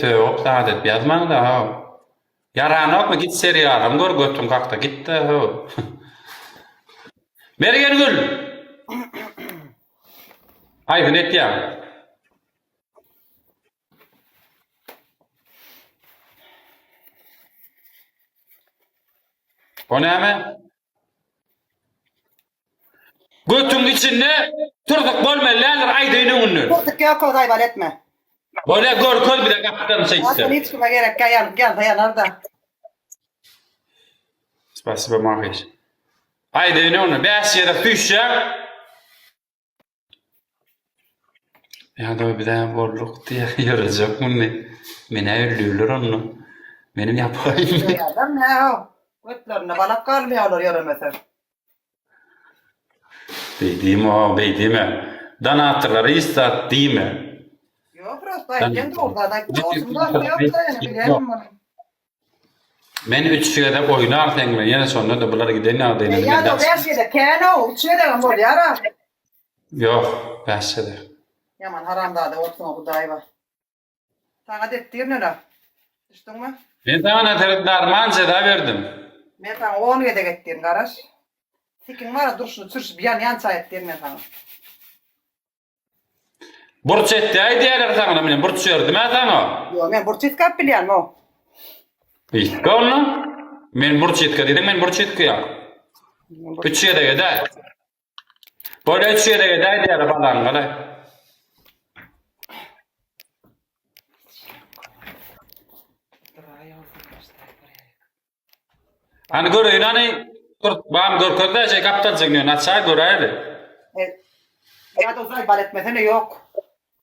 soğuk saadet yazmaň da ha. Yaranokmy git seriýaram gör götüm kakta gitdi ha. Mergen gül. Aýdyn etýär. O näme? Götüň içinde turduk bolmaýlar aýdyň önüne. Kurduk yok o gaybal etme. Böyle görköl bile kaptan Aslında çekti. hiç kime gerek gel dayanarda. Spasibo Mariş. Aýdyň önüne bäşýede düşýär. Ya da bir daha bolluk diye yarayacak mı ne? Mene öldürürler onu. Benim yapayım. Adam ne o? Götlerine balak kalmıyorlar yürümese. Beydiğim o, beydiğim o. Danatırları istat değil mi? Yok prosta kendi orada da olsun da yok da yani bilemem bunu. Men 3 şeyde oynar tengme. Yine sonra da bunlara giden ne adayını. Ya da her şeyde keno uçuyor da mor yara. Yok, başladı. Yaman haram da olsun o dayva. Sana dettir ne la? Düştün mü? Ben sana darmanca da verdim. Ben sana 10 yede gettirin garaj. Sikin var duruşunu sürüş bir yan çay ettirin ben sana. Burç etti ay diğerler sana benim burç verdim ha sana. Yo men burçit kap bilyan mo. İşte onu. Men burç etka dedim men burç etka ya. 3 yede gider. Böyle 3 yede gider diğer falan kalay. Hani görüyorsun hani bağım görkörde şey kaptan çekmiyor. Nasıl görüyordu? Ya da uzay bal etmesene yok.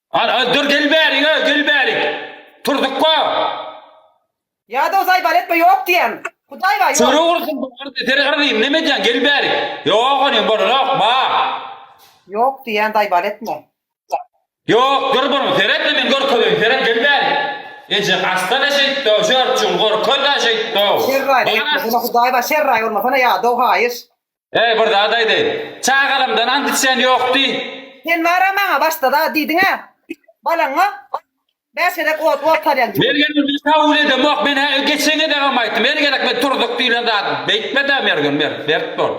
Hani dur gel bari. Turduk ko. Ya da uzay bal etme yok diyen. Kuday var Soru yok. vursun bu arada tere karayım ne medyan gel bari. Yok hani bunu yok ba. Yok diyen day bal etme. Yok dur bunu teret men görkörde teret gel bari. Ece hastane şey to şartçun görkörde şey to. Şerray etme. Buna kuday var şerray olmasana ya da hayır. Burada adaydı. Çağalamdan antisyen yoktu. Sen var ama başta da dedin ha. Balana. Ben seni ot taryan. Mergen bir tavul edem yok ben geçene de kalmaydım. Mergen ben turduk değil da bekme de mergen bert bol.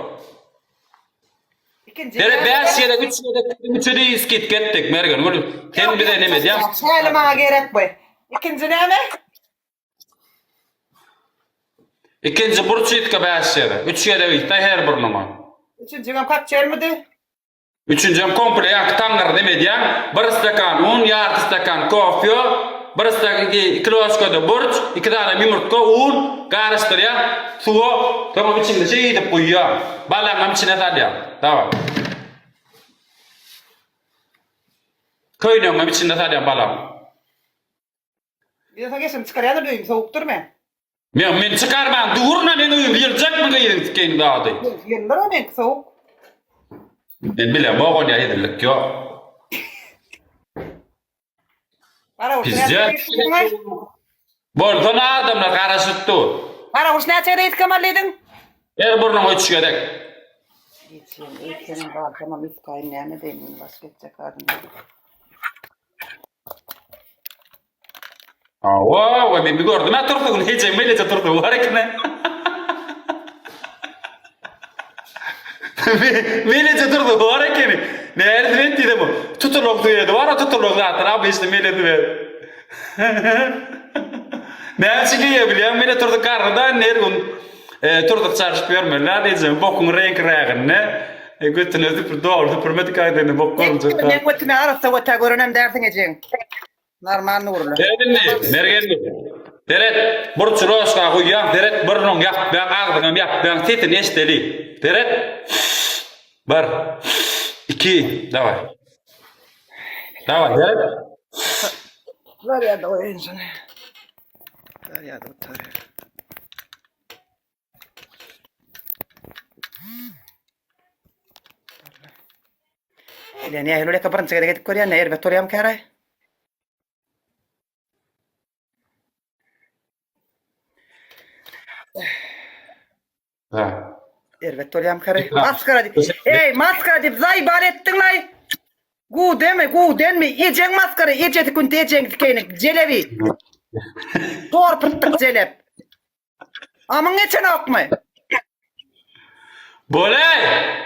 İkinci. Dere 5 yere 3 yere 3 yere iskit gittik mergen. Bunu kendi de ne medya. Selma gerek bu. İkinci ne mi? İkinci burç itka 5 yere. 3 yere gitti her burnuma. Üçüncü gam kaç çelmedi? Üçüncü komple yak tangar ne medya. Bir stakan un, yarım stakan kofi, bir stakan kiloskoda burç, 2 tane yumurta un, karıştırıyor. Suyu tamam içinde şey de koyuyor. Balangam içine tadıyor. Tamam. Koyuyorum içinde tadıyor balam. Bir de geçim çıkarıyor da soğuktur mu? Men çıkarmam. Duhurna ne uyum yılacak mı gayet kendi adı. Yıllar mı soğuk? Ben bile boğun ya yedirlik yok. Para Pizza. Bolton adamlar karasıttı. Para hoşuna çeyre itkamallıydın? Her burnuma üç yedek. İçin var tamam ilk kayın ne diyeyim başka edecek adın. Wow, ben bir gördüm. Ben turtuğun hiç emeğiyle turtuğu var ekine. Melece turtuğu var ekine. Ne erdiven dedi bu. Tutuluk duyuyordu. Var o tutuluk zaten. Abi işte melece ver. Ne çıkıyor biliyor musun? Mele turduk karnında ne gün turduk çarşıp görmüyorlar. Diyeceğim bokun renk rağın ne. Götün özü bir doğru. Pırmetik kaydını bok görünce. Ne götüne arasta götü görünem dersin edeceksin. Normal nurlu. Deredin mergen. Deret burç roşka koyyan. Deret burnun yap. Ben ağzım yap. Ben titin eşteli. Deret. Bir. 2. Davay. Davay. Deret. Var ya da o insan. Var ya da o tabii. Yani öyle kaparan çıkıyor gidip koruyan ne elbet oraya mı karay? Ha. Elbet oraya mı karay? Maskara dip. Hey maskara dip zay bal ettin lay. Gu deme gu denme. Yiyeceksin maskara. Yiyeceksin kun diyeceksin dikeyini. Celebi. Tor pıttık zelep. Amın geçen okma. Bolay!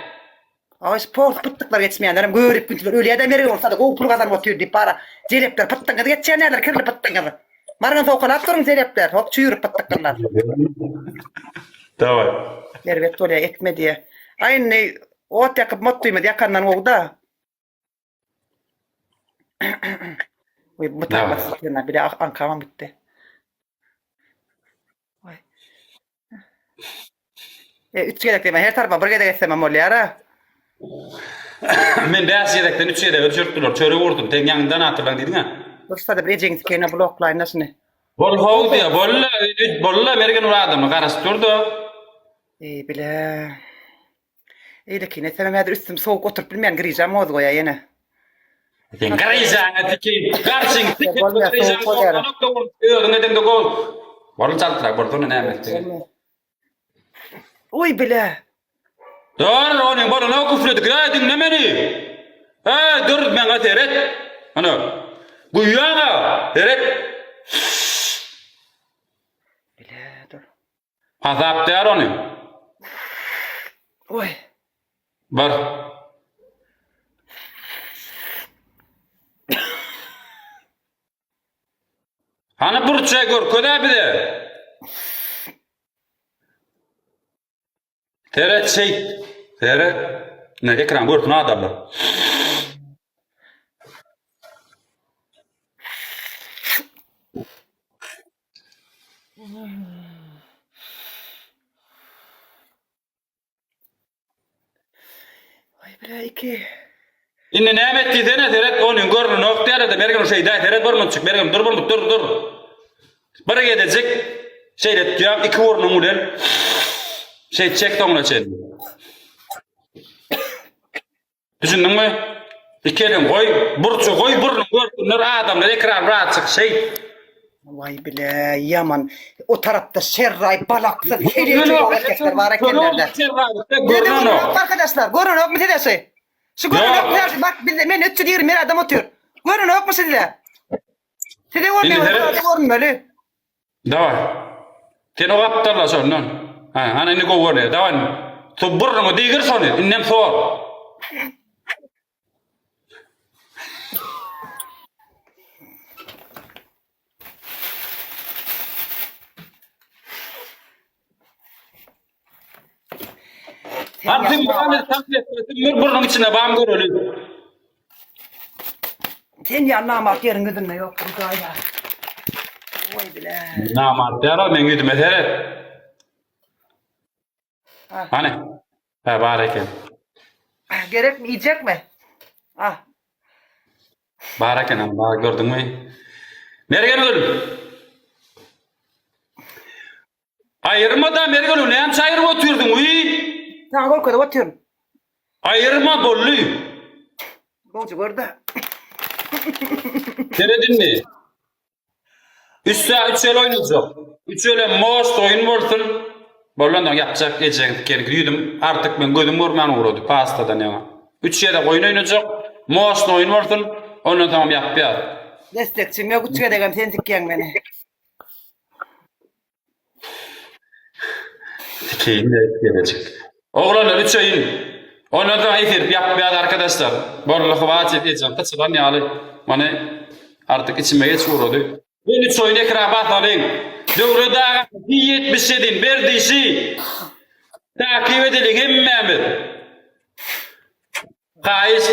Ay spor pıttıklar geçmeyenlerim görüp güntüler öyle adam veriyor olsa da o pul kazanma oturuyor deyip para. Zelepler pıttıklar geçenler kirli pıttıklar. Margan soğukan attırın zelepler. Hop çuyurup pıttıklar. Давай. Nervet oraya ekme diye. Aynı ot yakıp mutluyum yakandan oldu da. Bu takla sıkıyorlar. Bir de ankamam bitti. Vay. Üç yedek deme. Her tarafa bir yedek etsemem oluyor ara. Men bäs yedekden 3 yedek öçürttüler. Çöre vurdum. Ten yandan atırlan dedin ha. Dursa da bir ejengisi kene bloklayın nasıl ne? Bol howdy ya. Bolla mergen uradym. Garasy durdu. Bile. İyi ki ne sevmem hadi üstüm soğuk oturup bilmeyen gireceğim oldu ya yine. Sen garaysan atiki. Garsing. Bolla soğuk oluyor. Ödün de gol. Bol çaltırak bordun ne emek. Uy bile. Dur, onun bana ne küfredik ya dinlemeni. Dur ben ateret. Ana. Guyağa teret. Bile dur. Azap der onu. Uy. Var. Hani burçay gör köde bir de. Teret şey. Teret. Ne ekran gördün adamlar. Ay bile iki. İnne ne emetti dene teret onun görünü noktaya da mergen şey da teret var mı çık mergen dur. Bara gidecek. Şeylet diyorum iki vurnu model. Şey çek tonla çek. Düşündün mü? İki elin koy, burcu koy, burnu gördünler adamlar ekran rahatsız şey. Vay bile yaman. O tarafta şerray balaksı heriyeci erkekler var erkeklerde. Görün yok arkadaşlar. Görün yok mu dedesi? Şu görün yok mu dedesi? Bak ben 320 adam oturuyor. Görün yok mu size? Size görün böyle. Давай. Sen o aptalla sonun. Hani ne kovur Давай. Tu burnu digir sonu. İnnem sor. Artık bana taklit burnun içine bağım görülür. Sen yanlamak yerin gıdınla yok burada ya. Vay bile. Namaz der men güdüm eteret. Hani? Bareket. Gerek mi yiyecek mi? Ah. Bareket ama gördün mü? Nereye gönül? Ayırma da nereye gönül? Ne yan çayırma oturdun uy? Sen gol koyda oturuyorsun. Ayırma bollu. Bolcu gördü. Denedin mi? 3 el oynayacak. 3 ele most oyun olsun. Bollandan yapacak geçecek gerek yudum. Artık ben gözüm görmeyen uğradı. Pastada ne var? 3 yerde oyun oynayacak. Most oyun olsun. Ondan tamam yap ya. Destekçim yok uçuya degem sen tikken beni. Dikeyim de gelecek. Oğlanlar 3 oyun. Ondan sonra efir yap ya arkadaşlar. Bollu vaat edeceğim. Kaçıdan yani. Bana artık içime geç uğradı. Ben 3 oyun ekran batalım. Doğruda 77'in berdisi. Takip edelim hemmemiz. Kayıs.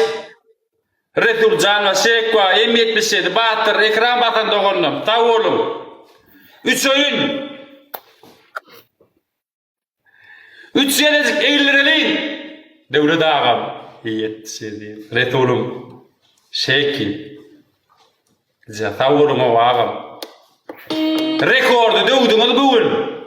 Resul Can ve Şekva M77 Batır ekran batan doğrunum. Ta oğlum. 3 oyun. 3 gelecek 50 liralıyım. Devlet ağam. M77. Resulüm. Şekil. Ta oğlum o ağam. Rekordu dövdüm adı bugün.